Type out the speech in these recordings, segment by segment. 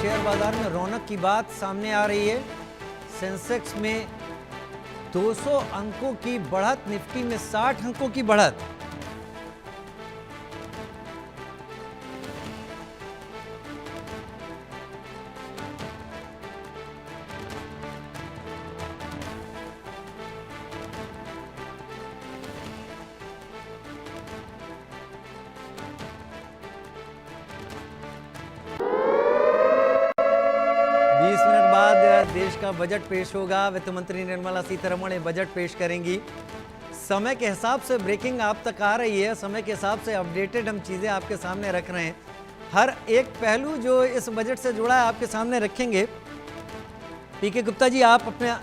Share बाजार में रौनक की बात सामने आ रही है। सेंसेक्स में 200 अंकों की बढ़त, निफ्टी में 60 अंकों की बढ़त। देश का बजट पेश होगा। वित्त मंत्री निर्मला सीतारमण बजट पेश करेंगी। समय के हिसाब से ब्रेकिंग आप तक आ रही है, समय के हिसाब से अपडेटेड हम चीज़ें आपके सामने रख रहे हैं। हर एक पहलू जो इस बजट से जुड़ा है आपके सामने रखेंगे। पीके गुप्ता जी, आप अपने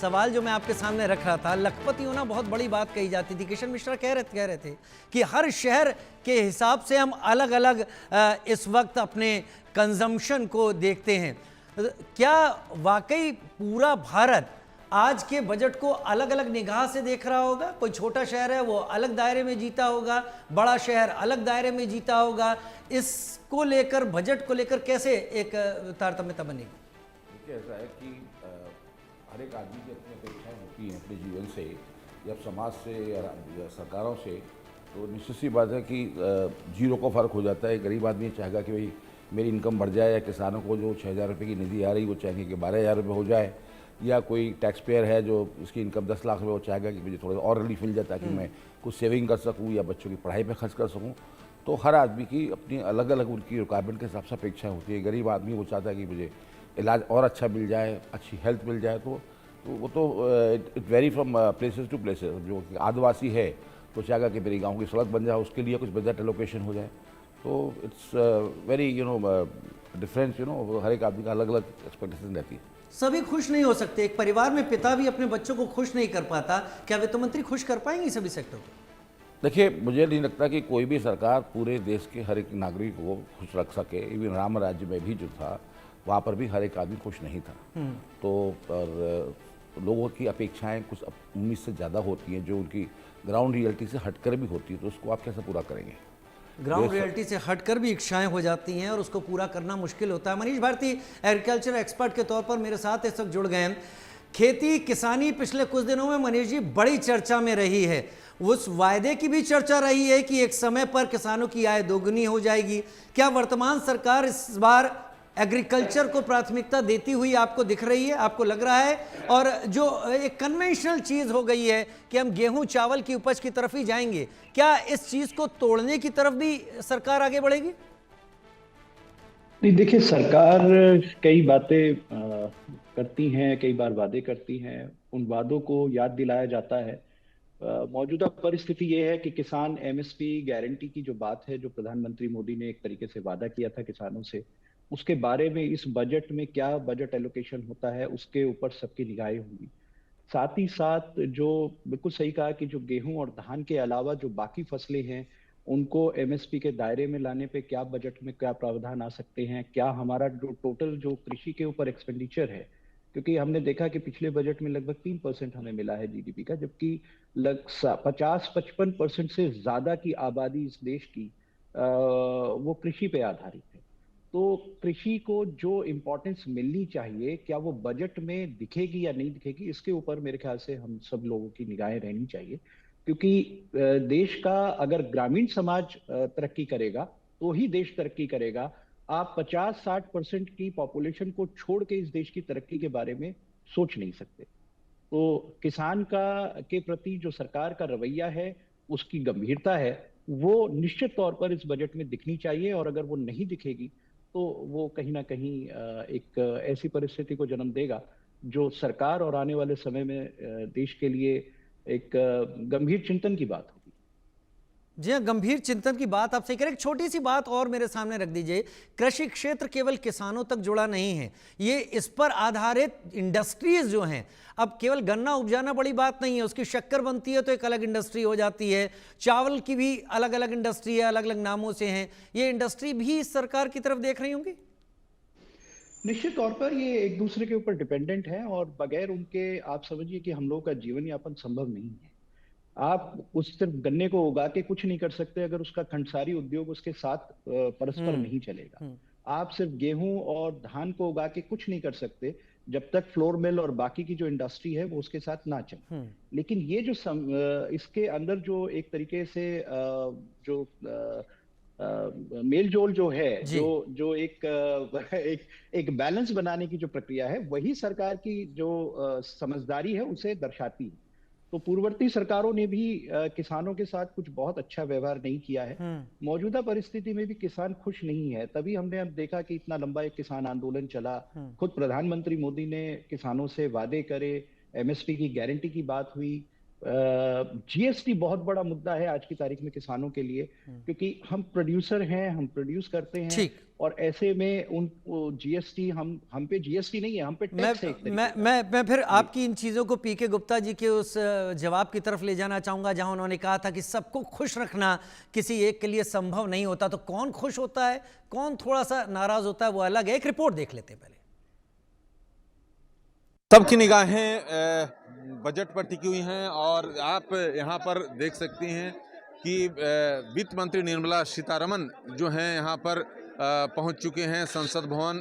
सवाल जो मैं आपके सामने रख रहा था, लखपति होना बहुत बड़ी बात कही जाती थी। किशन मिश्रा कह रहे थे कि हर शहर के हिसाब से हम अलग अलग इस वक्त अपने कंजम्पशन को देखते हैं। क्या वाकई पूरा भारत आज के बजट को अलग अलग निगाह से देख रहा होगा? कोई छोटा शहर है वो अलग दायरे में जीता होगा, बड़ा शहर अलग दायरे में जीता होगा। इसको लेकर, बजट को लेकर कैसे एक तारतम्यता बनेगी? देखिए, ऐसा है कि हर एक आदमी की अपनी अपेक्षाएं होती हैं अपने जीवन से या समाज से या सरकारों से। तो निश्चित सी बात है कि जीरो का फ़र्क हो जाता है। गरीब आदमी चाहेगा कि भाई मेरी इनकम बढ़ जाए, या किसानों को जो 6,000 रुपये की निधि आ रही वो चाहेंगे कि 12,000 रुपये हो जाए, या कोई टैक्स पेयर है जो उसकी इनकम 10 लाख रुपये, वो चाहेगा कि मुझे थोड़ा और रिलीफ मिल जाए ताकि मैं कुछ सेविंग कर सकूं या बच्चों की पढ़ाई पे खर्च कर सकूं। तो हर आदमी की अपनी अलग अलग उनकी रिक्वायरमेंट के हिसाब से अपेक्षा होती है। गरीब आदमी वो चाहता है कि मुझे इलाज और अच्छा मिल जाए, अच्छी हेल्थ मिल जाए। तो वो तो it very from places to places. जो आदिवासी है तो चाहेगा कि मेरी गाँव की सड़क बन जाए, उसके लिए कुछ बजट एलोकेशन हो जाए। तो इट्स वेरी डिफरेंस, हर एक आदमी का अलग अलग एक्सपेक्टेशन रहती है। सभी खुश नहीं हो सकते। एक परिवार में पिता भी अपने बच्चों को खुश नहीं कर पाता। क्या वित्त मंत्री खुश कर पाएंगी सभी सेक्टर को? देखिए, मुझे नहीं लगता कि कोई भी सरकार पूरे देश के हर एक नागरिक को खुश रख सके। इवन राम राज्य में भी जो था वहाँ पर भी हर एक आदमी खुश नहीं था। तो पर लोगों की अपेक्षाएं कुछ उम्मीद से ज़्यादा होती हैं, जो उनकी ग्राउंड रियलिटी से हटकर भी होती है। तो उसको आप कैसे पूरा करेंगे? ग्राउंड रियलिटी से हटकर भी इच्छाएं हो जाती हैं और उसको पूरा करना मुश्किल होता है। मनीष भारती एग्रीकल्चर एक्सपर्ट के तौर पर मेरे साथ इस वक्त जुड़ गए हैं। खेती किसानी पिछले कुछ दिनों में मनीष जी बड़ी चर्चा में रही है। उस वायदे की भी चर्चा रही है कि एक समय पर किसानों की आय दोगुनी हो जाएगी। क्या वर्तमान सरकार इस बार एग्रीकल्चर को प्राथमिकता देती हुई आपको दिख रही है, आपको लग रहा है? और जो एक कन्वेंशनल चीज हो गई है कि हम गेहूं चावल की उपज की तरफ ही जाएंगे, क्या इस चीज को तोड़ने की तरफ भी सरकार आगे बढ़ेगी? नहीं, देखिए, सरकार कई बातें करती हैं, कई बार वादे करती हैं। उन वादों को याद दिलाया जाता है। मौजूदा परिस्थिति ये है कि किसान एमएसपी गारंटी की जो बात है, जो प्रधानमंत्री मोदी ने एक तरीके से वादा किया था किसानों से, उसके बारे में इस बजट में क्या बजट एलोकेशन होता है उसके ऊपर सबकी निगाहें होंगी। साथ ही साथ जो बिल्कुल सही कहा कि जो गेहूं और धान के अलावा जो बाकी फसलें हैं उनको एमएसपी के दायरे में लाने पे क्या बजट में क्या प्रावधान आ सकते हैं, क्या हमारा जो टोटल जो कृषि के ऊपर एक्सपेंडिचर है। क्योंकि हमने देखा कि पिछले बजट में लगभग 3% हमें मिला है जीडीपी का, जबकि 50-55% से ज्यादा की आबादी इस देश की वो कृषि पे आधारित है। तो कृषि को जो इम्पोर्टेंस मिलनी चाहिए, क्या वो बजट में दिखेगी या नहीं दिखेगी, इसके ऊपर मेरे ख्याल से हम सब लोगों की निगाहें रहनी चाहिए। क्योंकि देश का अगर ग्रामीण समाज तरक्की करेगा तो ही देश तरक्की करेगा। आप 50-60% की पॉपुलेशन को छोड़ के इस देश की तरक्की के बारे में सोच नहीं सकते। तो किसान का के प्रति जो सरकार का रवैया है, उसकी गंभीरता है, वो निश्चित तौर पर इस बजट में दिखनी चाहिए। और अगर वो नहीं दिखेगी तो वो कहीं ना कहीं एक ऐसी परिस्थिति को जन्म देगा जो सरकार और आने वाले समय में देश के लिए एक गंभीर चिंतन की बात होगी। जी हाँ, गंभीर चिंतन की बात आप सही करें। एक छोटी सी बात और मेरे सामने रख दीजिए। कृषि क्षेत्र केवल किसानों तक जुड़ा नहीं है, ये इस पर आधारित इंडस्ट्रीज जो हैं, अब केवल गन्ना उपजाना बड़ी बात नहीं है, उसकी शक्कर बनती है तो एक अलग इंडस्ट्री हो जाती है। चावल की भी अलग अलग इंडस्ट्री है, अलग अलग नामों से हैं। ये इंडस्ट्री भी सरकार की तरफ देख रही होंगी? निश्चित तौर पर ये एक दूसरे के ऊपर डिपेंडेंट है और बगैर उनके आप समझिए कि हम लोगों का जीवन यापन संभव नहीं है। आप उस सिर्फ गन्ने को उगा के कुछ नहीं कर सकते अगर उसका खंडसारी उद्योग उसके साथ परस्पर नहीं चलेगा। आप सिर्फ गेहूं और धान को उगा के कुछ नहीं कर सकते जब तक फ्लोर मिल और बाकी की जो इंडस्ट्री है वो उसके साथ ना चले। लेकिन ये जो इसके अंदर जो एक तरीके से जो मेल जोल जो है, जी। जो एक बैलेंस बनाने की जो प्रक्रिया है, वही सरकार की जो समझदारी है उसे दर्शाती है। तो पूर्ववर्ती सरकारों ने भी किसानों के साथ कुछ बहुत अच्छा व्यवहार नहीं किया है। मौजूदा परिस्थिति में भी किसान खुश नहीं है, तभी हमने अब देखा कि इतना लंबा एक किसान आंदोलन चला। खुद प्रधानमंत्री मोदी ने किसानों से वादे करे, एमएसपी की गारंटी की बात हुई। जीएसटी बहुत बड़ा मुद्दा है आज की तारीख में किसानों के लिए, क्योंकि हम प्रोड्यूसर हैं, हम प्रोड्यूस करते हैं, ठीक। और ऐसे में उन जीएसटी हम पे जीएसटी नहीं है, हम पे टैक्स है एक तरीके से। मैं फिर आपकी इन चीज़ों को पीके गुप्ता जी के उस जवाब की तरफ ले जाना चाहूँगा जहां उन्होंने कहा था कि सबको खुश रखना किसी एक के लिए संभव नहीं होता। तो कौन खुश होता है, कौन थोड़ा सा नाराज होता है, वो अलग है। एक रिपोर्ट देख लेते हैं पहले। सबकी निगाहें बजट पर टिकी हुई हैं और आप यहाँ पर देख सकती हैं कि वित्त मंत्री निर्मला सीतारमण जो हैं यहाँ पर पहुँच चुके हैं संसद भवन।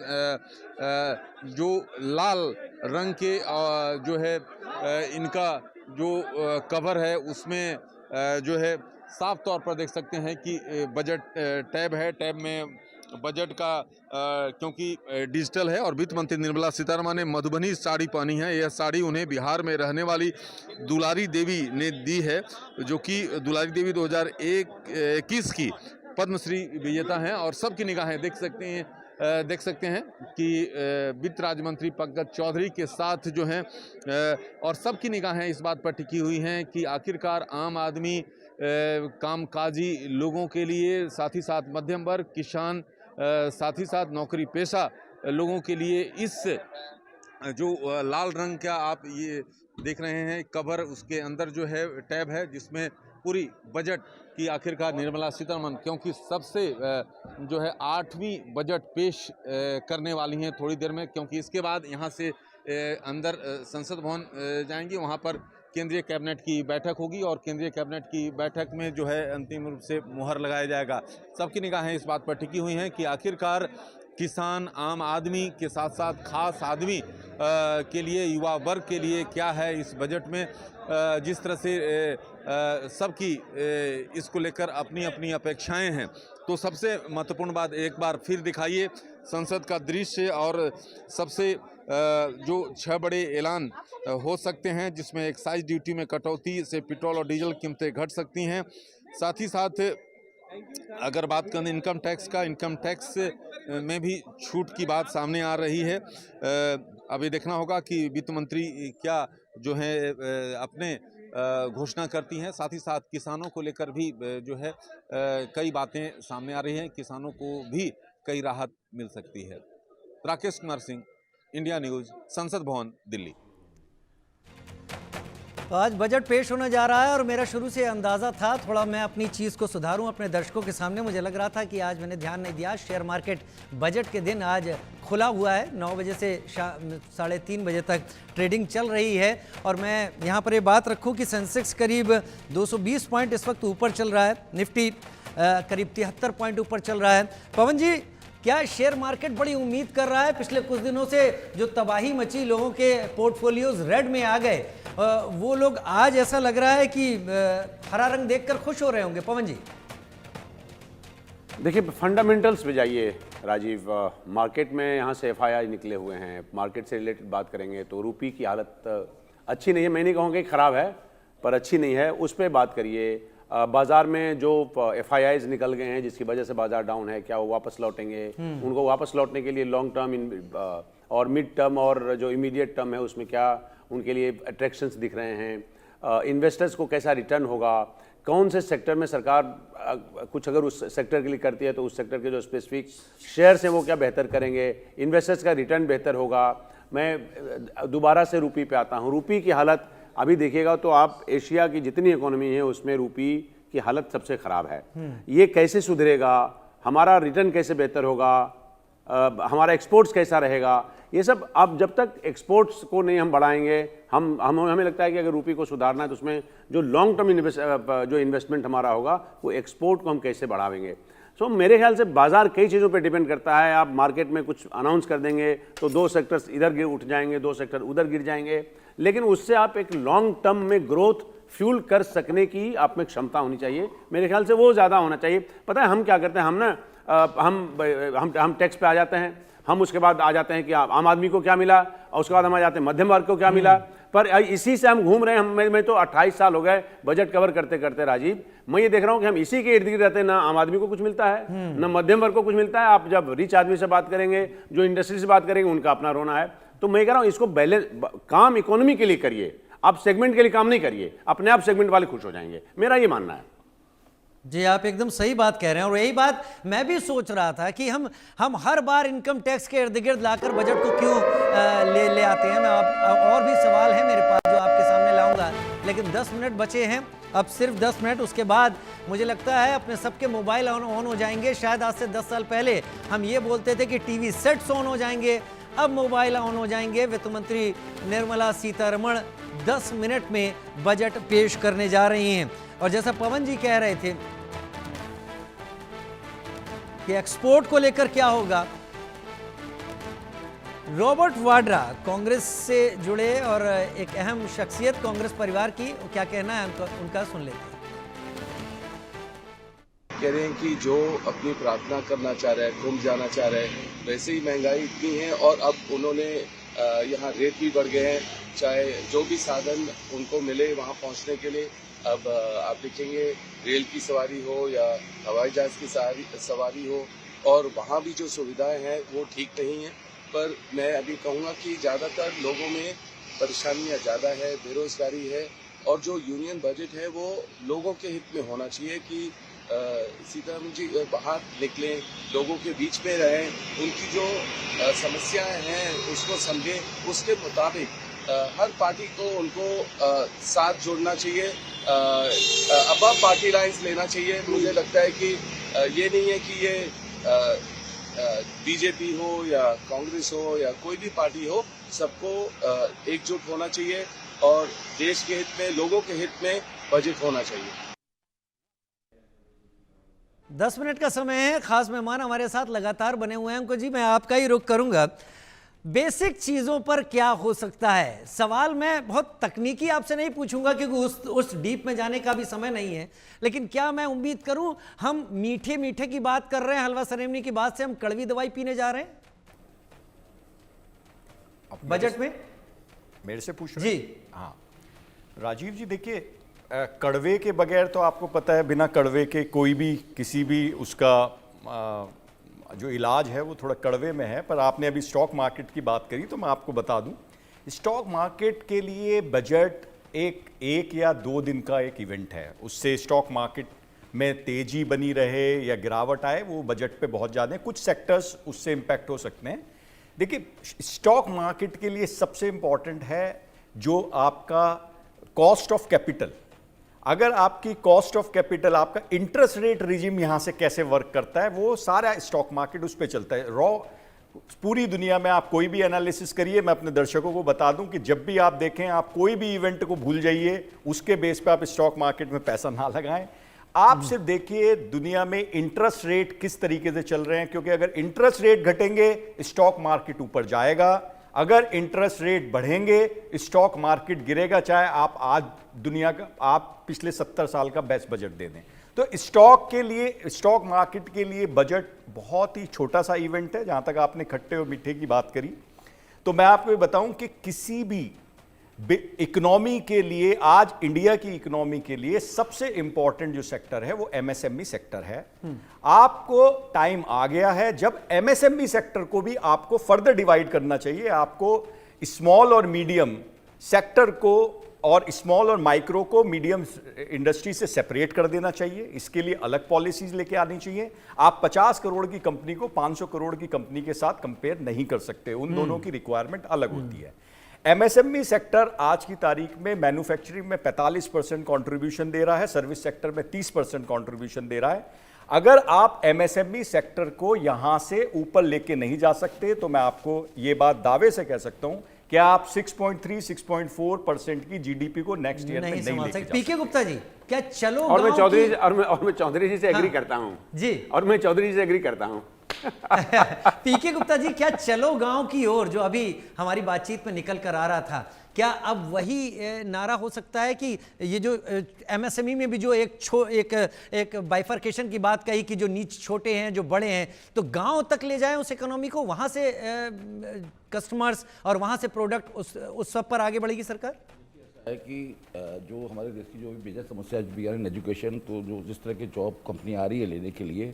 जो लाल रंग के जो है इनका जो कवर है उसमें जो है साफ तौर पर देख सकते हैं कि बजट टैब है। टैब में बजट का क्योंकि डिजिटल है और वित्त मंत्री निर्मला सीतारमण ने मधुबनी साड़ी पहनी है। यह साड़ी उन्हें बिहार में रहने वाली दुलारी देवी ने दी है, जो कि दुलारी देवी 2021 की पद्मश्री विजेता हैं। और सबकी निगाहें देख सकते हैं कि वित्त राज्य मंत्री पंकज चौधरी के साथ जो हैं और सबकी निगाहें इस बात पर टिकी हुई हैं कि आखिरकार आम आदमी, कामकाजी लोगों के लिए, साथ ही साथ मध्यम वर्ग, किसान, साथ ही साथ नौकरी पेशा लोगों के लिए इस जो लाल रंग का आप ये देख रहे हैं कवर, उसके अंदर जो है टैब है जिसमें पूरी बजट की आखिरकार निर्मला सीतारमण, क्योंकि सबसे जो है 8वीं बजट पेश करने वाली हैं थोड़ी देर में, क्योंकि इसके बाद यहाँ से अंदर संसद भवन जाएंगी, वहाँ पर केंद्रीय कैबिनेट की बैठक होगी और केंद्रीय कैबिनेट की बैठक में जो है अंतिम रूप से मुहर लगाया जाएगा। सबकी निगाहें इस बात पर टिकी हुई हैं कि आखिरकार किसान, आम आदमी के साथ साथ खास आदमी के लिए, युवा वर्ग के लिए क्या है इस बजट में। जिस तरह से सबकी इसको लेकर अपनी अपनी अपेक्षाएं हैं, तो सबसे महत्वपूर्ण बात एक बार फिर दिखाइए संसद का दृश्य। और सबसे जो 6 बड़े ऐलान हो सकते हैं, जिसमें एक्साइज ड्यूटी में कटौती से पेट्रोल और डीजल कीमतें घट सकती हैं। साथ ही साथ अगर बात करें इनकम टैक्स का, इनकम टैक्स में भी छूट की बात सामने आ रही है। अभी देखना होगा कि वित्त मंत्री क्या जो है अपने घोषणा करती हैं। साथ ही साथ किसानों को लेकर भी जो है कई बातें सामने आ रही हैं, किसानों को भी कई राहत मिल सकती है। राकेश कुमार सिंह, इंडिया न्यूज़, संसद भवन, दिल्ली। तो आज बजट पेश होने जा रहा है और मेरा शुरू से अंदाज़ा था, थोड़ा मैं अपनी चीज़ को सुधारूं अपने दर्शकों के सामने। मुझे लग रहा था कि आज मैंने ध्यान नहीं दिया, शेयर मार्केट बजट के दिन आज खुला हुआ है। 9 बजे से 3:30 बजे तक ट्रेडिंग चल रही है। और मैं यहाँ पर ये बात रखूँ कि सेंसेक्स करीब 220 पॉइंट इस वक्त ऊपर चल रहा है, निफ्टी करीब 73 पॉइंट ऊपर चल रहा है। पवन जी, क्या शेयर मार्केट बड़ी उम्मीद कर रहा है? पिछले कुछ दिनों से जो तबाही मची, लोगों के पोर्टफोलियोज रेड में आ गए, वो लोग आज ऐसा लग रहा है कि हरा रंग देखकर खुश हो रहे होंगे। पवन जी, देखिए फंडामेंटल्स पे जाइए राजीव। मार्केट में यहाँ से एफआईआई निकले हुए हैं। मार्केट से रिलेटेड बात करेंगे तो रुपये की हालत अच्छी नहीं है। मैं नहीं कहूँगा कि ख़राब है, पर अच्छी नहीं है, उस पर बात करिए। बाजार में जो एफआईआईज निकल गए हैं जिसकी वजह से बाजार डाउन है, क्या वो वापस लौटेंगे? उनको वापस लौटने के लिए लॉन्ग टर्म और मिड टर्म और जो इमीडिएट टर्म है उसमें क्या उनके लिए अट्रैक्शंस दिख रहे हैं? इन्वेस्टर्स को कैसा रिटर्न होगा? कौन से सेक्टर में सरकार कुछ अगर उस सेक्टर के लिए करती है तो उस सेक्टर के जो स्पेसिफिक शेयर्स हैं वो क्या बेहतर करेंगे? इन्वेस्टर्स का रिटर्न बेहतर होगा? मैं दोबारा से रुपये पे आता हूँ। रुपये की हालत अभी देखिएगा तो आप एशिया की जितनी इकोनॉमी है उसमें रुपये की हालत सबसे ख़राब है। ये कैसे सुधरेगा? हमारा रिटर्न कैसे बेहतर होगा? हमारा एक्सपोर्ट्स कैसा रहेगा? ये सब अब जब तक एक्सपोर्ट्स को नहीं हम बढ़ाएंगे, हमें लगता है कि अगर रुपये को सुधारना है तो उसमें जो लॉन्ग टर्म जो इन्वेस्टमेंट हमारा होगा वो एक्सपोर्ट को हम कैसे बढ़ाएंगे। सो मेरे ख्याल से बाजार कई चीज़ों पे डिपेंड करता है। आप मार्केट में कुछ अनाउंस कर देंगे तो 2 सेक्टर्स इधर उठ जाएंगे, 2 सेक्टर उधर गिर जाएंगे, लेकिन उससे आप एक लॉन्ग टर्म में ग्रोथ फ्यूल कर सकने की आप में क्षमता होनी चाहिए। मेरे ख्याल से वो ज़्यादा होना चाहिए। पता है हम क्या करते हैं, हम ना हम टैक्स पे आ जाते हैं, हम उसके बाद आ जाते हैं कि आम आदमी को क्या मिला, और उसके बाद हम आ जाते हैं मध्यम वर्ग को क्या मिला। पर इसी से हम घूम रहे हैं। मैं तो 28 साल हो गए बजट कवर करते करते राजीव, मैं ये देख रहा हूं कि हम इसी के इर्द गिर्द रहते हैं। ना आम आदमी को कुछ मिलता है, ना मध्यम वर्ग को कुछ मिलता है। आप जब रिच आदमी से बात करेंगे, जो इंडस्ट्री से बात करेंगे, उनका अपना रोना है। तो मैं कह रहा हूं इसको बैलेंस, काम इकोनॉमी के लिए करिए, आप सेगमेंट के लिए काम नहीं करिए, अपने आप सेगमेंट वाले खुश हो जाएंगे, मेरा ये मानना है। जी, आप एकदम सही बात कह रहे हैं, और यही बात मैं भी सोच रहा था कि हम हर बार इनकम टैक्स के इर्द गिर्द लाकर बजट को क्यों ले आते हैं। मैं और भी सवाल है मेरे पास जो आपके सामने लाऊंगा, लेकिन 10 मिनट बचे हैं, अब सिर्फ 10 मिनट। उसके बाद मुझे लगता है अपने सबके मोबाइल ऑन हो जाएंगे। शायद आज से 10 साल पहले हम ये बोलते थे कि टीवी सेट्स ऑन हो जाएंगे, अब मोबाइल ऑन हो जाएंगे। वित्त मंत्री निर्मला सीतारमण 10 मिनट में बजट पेश करने जा रही हैं। और जैसा पवन जी कह रहे थे कि एक्सपोर्ट को लेकर क्या होगा, रॉबर्ट वाड्रा कांग्रेस से जुड़े और एक अहम शख्सियत कांग्रेस परिवार की, क्या कहना है उनका सुन लेते हैं। कह रहे हैं कि जो अपनी प्रार्थना करना चाह रहा है, घूम जाना चाह रहा है, वैसे ही महंगाई इतनी है और अब उन्होंने यहाँ रेट भी बढ़ गए हैं। चाहे जो भी साधन उनको मिले वहाँ पहुँचने के लिए, अब आप देखेंगे रेल की सवारी हो या हवाई जहाज की सवारी हो, और वहाँ भी जो सुविधाएं हैं वो ठीक नहीं है। पर मैं अभी कहूँगा कि ज़्यादातर लोगों में परेशानियाँ ज़्यादा है, बेरोजगारी है, और जो यूनियन बजट है वो लोगों के हित में होना चाहिए कि सीतारामन जी बाहर निकलें, लोगों के बीच में रहें, उनकी जो समस्याएं हैं उसको समझें, उसके मुताबिक हर पार्टी को उनको साथ जोड़ना चाहिए, अबव पार्टी लाइन्स लेना चाहिए। मुझे लगता है कि ये नहीं है कि ये बीजेपी हो या कांग्रेस हो या कोई भी पार्टी हो, सबको एकजुट होना चाहिए और देश के हित में, लोगों के हित में बजट होना चाहिए। 10 मिनट का समय है। खास मेहमान हमारे साथ लगातार बने हुए हैं। अंकुर जी, मैं आपका ही रुख करूंगा। बेसिक चीजों पर क्या हो सकता है? सवाल मैं बहुत तकनीकी आपसे नहीं पूछूंगा क्योंकि उस डीप में जाने का भी समय नहीं है, लेकिन क्या मैं उम्मीद करूं हम मीठे मीठे की बात कर रहे हैं, हलवा सरेमनी की बात से हम कड़वी दवाई पीने जा रहे हैं बजट में? मेरे से पूछ रहे हैं? जी हाँ राजीव जी, देखिए कड़वे के बगैर तो आपको पता है बिना कड़वे के कोई भी किसी भी उसका जो इलाज है वो थोड़ा कड़वे में है। पर आपने अभी स्टॉक मार्केट की बात करी तो मैं आपको बता दूं, स्टॉक मार्केट के लिए बजट एक या 2 दिन का एक इवेंट है। उससे स्टॉक मार्केट में तेजी बनी रहे या गिरावट आए वो बजट पे बहुत ज़्यादा है। कुछ सेक्टर्स उससे इम्पैक्ट हो सकते हैं। देखिए स्टॉक मार्केट के लिए सबसे इम्पॉर्टेंट है जो आपका कॉस्ट ऑफ कैपिटल। अगर आपकी कॉस्ट ऑफ कैपिटल, आपका इंटरेस्ट रेट रिजिम यहां से कैसे वर्क करता है, वो सारा स्टॉक मार्केट उस पर चलता है। पूरी दुनिया में आप कोई भी एनालिसिस करिए, मैं अपने दर्शकों को बता दूं कि जब भी आप देखें, आप कोई भी इवेंट को भूल जाइए, उसके बेस पे आप स्टॉक मार्केट में पैसा ना लगाएं। आप सिर्फ देखिए दुनिया में इंटरेस्ट रेट किस तरीके से चल रहे हैं, क्योंकि अगर इंटरेस्ट रेट घटेंगे स्टॉक मार्केट ऊपर जाएगा, अगर इंटरेस्ट रेट बढ़ेंगे स्टॉक मार्केट गिरेगा। चाहे आप आज दुनिया का आप पिछले 70 साल का बेस्ट बजट दे दें। तो स्टॉक के लिए, स्टॉक मार्केट के लिए बजट बहुत ही छोटा सा इवेंट है। जहां तक आपने खट्टे और मीठे की बात करी, तो मैं आपको बताऊं कि किसी भी इकोनॉमी के लिए, आज इंडिया की इकोनॉमी के लिए सबसे इंपॉर्टेंट जो सेक्टर है वो एमएसएमई सेक्टर है। आपको टाइम आ गया है जब एमएसएमई सेक्टर को भी आपको फर्दर डिवाइड करना चाहिए। आपको स्मॉल और मीडियम सेक्टर को और स्मॉल और माइक्रो को मीडियम इंडस्ट्री से सेपरेट कर देना चाहिए। इसके लिए अलग पॉलिसीज लेके आनी चाहिए। आप 50 करोड़ की कंपनी को 500 करोड़ की कंपनी के साथ कंपेयर नहीं कर सकते, उन दोनों की रिक्वायरमेंट अलग होती है। एमएसएमई सेक्टर आज की तारीख में मैन्युफैक्चरिंग में 45% कंट्रीब्यूशन दे रहा है, सर्विस सेक्टर में 30% कंट्रीब्यूशन दे रहा है। अगर आप एमएसएमई सेक्टर को यहां से ऊपर लेके नहीं जा सकते तो मैं आपको यह बात दावे से कह सकता हूं क्या आप 6.3 6.4% की जीडीपी को नेक्स्ट ईयर में नहीं नहीं संभाल लेके सकते। जा पीके गुप्ता जी, क्या चलो और मैं गांव चौधरी की- और मैं चौधरी जी से एग्री करता हूँ जी और मैं चौधरी जी से एग्री करता हूँ। पीके गुप्ता जी, क्या चलो गांव की ओर जो अभी हमारी बातचीत में निकल कर आ रहा था, क्या अब वही नारा हो सकता है कि ये जो एमएसएमई में भी जो एक बाइफर्केशन की बात कही कि जो नीच छोटे हैं जो बड़े हैं, तो गांव तक ले जाएं उस इकोनॉमी को, वहां से कस्टमर्स और वहां से प्रोडक्ट उस सब पर आगे बढ़ेगी सरकार? है कि जो हमारे देश की जो भी मेजर समस्या भी है इन एजुकेशन, तो जो जिस तरह की जॉब कंपनी आ रही है लेने के लिए,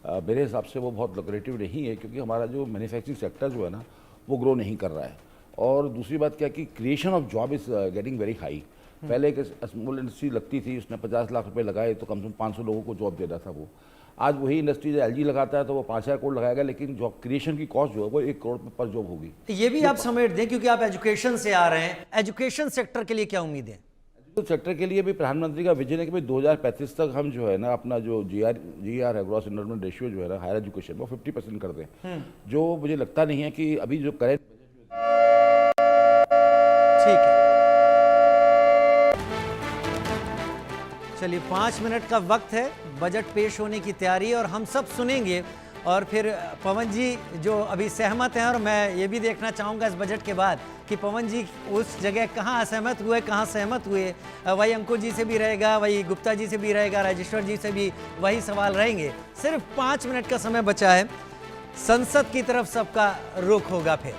मेरे हिसाब से वो बहुत लुक्रेटिव नहीं है, क्योंकि हमारा जो मैन्युफैक्चरिंग सेक्टर जो है ना वो ग्रो नहीं कर रहा है। और दूसरी बात क्या कि creation of job is getting very high. पहले एक स्मॉल इंडस्ट्री लगती थी, उसने 50 लाख रुपए लगाए तो कम से कम 500 लोगों को जॉब दे रहा था वो। आज वही इंडस्ट्री एलजी लगाता है तो वो 5,000 करोड़ लगाएगा, लेकिन जॉब क्रिएशन की कॉस्ट जो है वो 1 करोड़ पर जॉब होगी। ये भी आप समेट दें, क्योंकि आप एजुकेशन से आ रहे हैं, एजुकेशन सेक्टर के लिए क्या उम्मीद है? तो सेक्टर के लिए भी प्रधानमंत्री का विजन है कि भाई 2035 तक हम जो है ना अपना जो जीआर है, ग्रॉस इन्वेस्टमेंट रेशियो जो है ना हायर एजुकेशन वो 50% कर दें, जो मुझे लगता नहीं है कि अभी जो करेंट। ठीक है, चलिए 5 मिनट का वक्त है, बजट पेश होने की तैयारी और हम सब सुनेंगे। और फिर पवन जी जो अभी सहमत हैं, और मैं ये भी देखना चाहूँगा इस बजट के बाद कि पवन जी उस जगह कहाँ असहमत हुए, कहाँ सहमत हुए। वही अंकुर जी से भी रहेगा, वही गुप्ता जी से भी रहेगा, राजेश्वर जी से भी वही सवाल रहेंगे। सिर्फ 5 मिनट का समय बचा है, संसद की तरफ सबका रुख होगा। फिर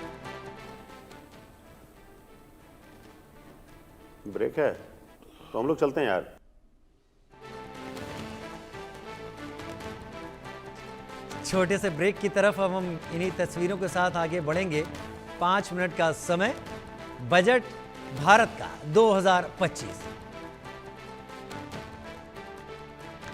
ब्रेक है तो हम लोग चलते हैं यार। छोटे से ब्रेक की तरफ अब हम इन्हीं तस्वीरों के साथ आगे बढ़ेंगे। 5 मिनट का समय, बजट भारत का 2025।